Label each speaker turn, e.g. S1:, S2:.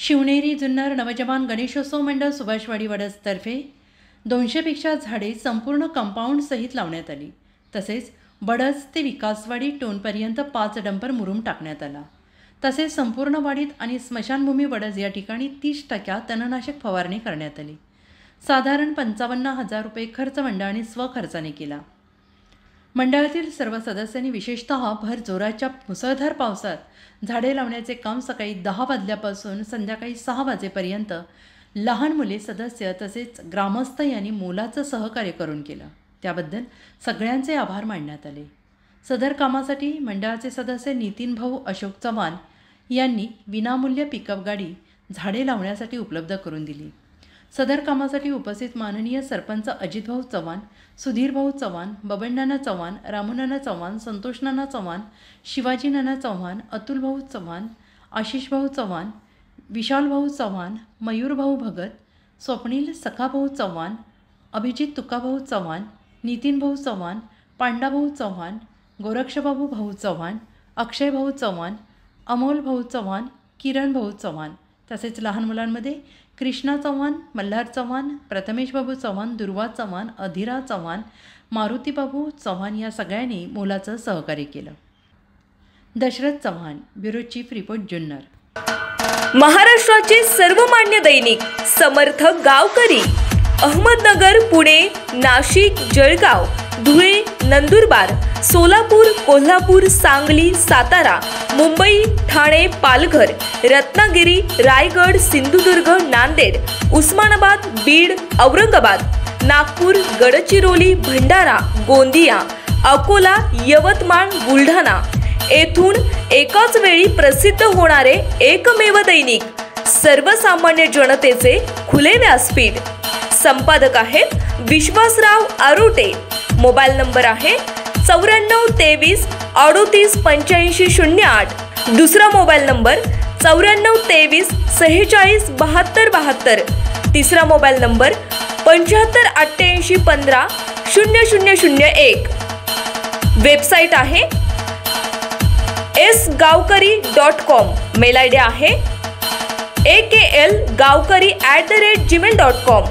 S1: शिवनेरी जुन्नर नवजवान गणेशोत्सव मंडळ सुभाषवाडी वडसतर्फे 200पेक्षा झाडे संपूर्ण कंपाऊंड सहित लावण्यात आली। तसेच बडस ते विकासवाडी टोनपर्यंत 5 डंपर मुरुम टाकण्यात आला। तसेच संपूर्ण वाडीत आणि स्मशानभूमी वडस या ठिकाणी 30% तणनाशक फवारणी करण्यात आली। साधारण 55,000 रुपये खर्च मंडळाने स्वखर्चाने केला। मंडळातील सर्व सदस्यांनी विशेषतः भर जोराच्या मुसळधार पावसात झाडे लावण्याचे काम सकाळी 10 वाजल्यापासून संध्याकाळी 6 वाजेपर्यंत लहान मुले सदस्य तसेच ग्रामस्थ यांनी मोलाचं सहकार्य करून केलं। त्याबद्दल सगळ्यांचे आभार मानण्यात आले। सदर कामासाठी मंडळाचे सदस्य नितीन भाऊ अशोक चव्हाण यांनी विनामूल्य पिकअप गाडी झाडे लावण्यासाठी उपलब्ध करून दिली। सदर कामासाठी उपस्थित माननीय सरपंच अजितभाऊ चव्हाण, सुधीरभाऊ चव्हाण, बबननाना चव्हाण, रामूनाना चव्हाण, संतोषनाना चव्हाण, शिवाजीनाना चव्हाण, अतुलभाऊ चव्हाण, आशिषभाऊ चव्हाण, विशालभाऊ चव्हाण, मयूरभाऊ भगत, स्वप्नील सखाभाऊ चव्हाण, अभिजित तुकाभाऊ चव्हाण, नितीनभाऊ चव्हाण, पांडाभाऊ चव्हाण, गोरक्षबाबू भाऊ चव्हाण, अक्षयभाऊ चव्हाण, अमोलभाऊ चव्हाण, किरणभाऊ चव्हाण तसेच लहान मुलांमध्ये कृष्णा चव्हाण, मल्हार चव्हाण, प्रथमेश बाबू चव्हाण, दुर्वा चव्हाण, अधिरा चव्हाण, मारुतीबाबू चव्हाण या सगळ्यांनी मोलाचं सहकार्य केलं। Dashrath Chavan, bureau chief report, Junnar.
S2: महाराष्ट्राचे सर्वमान्य दैनिक समर्थ गावकरी अहमदनगर, पुणे, नाशिक, जळगाव, धुळे, नंदुरबार, सोलापूर, कोल्हापूर, सांगली, सातारा, मुंबई, ठाणे, पालघर, रत्नागिरी, रायगड, सिंधुदुर्ग, नांदेड, उस्मानाबाद, बीड, औरंगाबाद, नागपूर, गडचिरोली, भंडारा, गोंदिया, अकोला, यवतमाळ, बुलढाणा येथून एकाच वेळी प्रसिद्ध होणारे एकमेव दैनिक, सर्वसामान्य जनतेचे खुले व्यासपीठ। संपादक आहेत विश्वासराव आरोटे। मोबाईल नंबर आहे 9423 38 85 08। दुसरा मोबाईल नंबर 9423 46 72 72। तिसरा मोबाईल नंबर 75 88 15 0001। वेबसाईट आहे sgavkari.com। मेल आयडी आहे akl gavkari@gmail.com।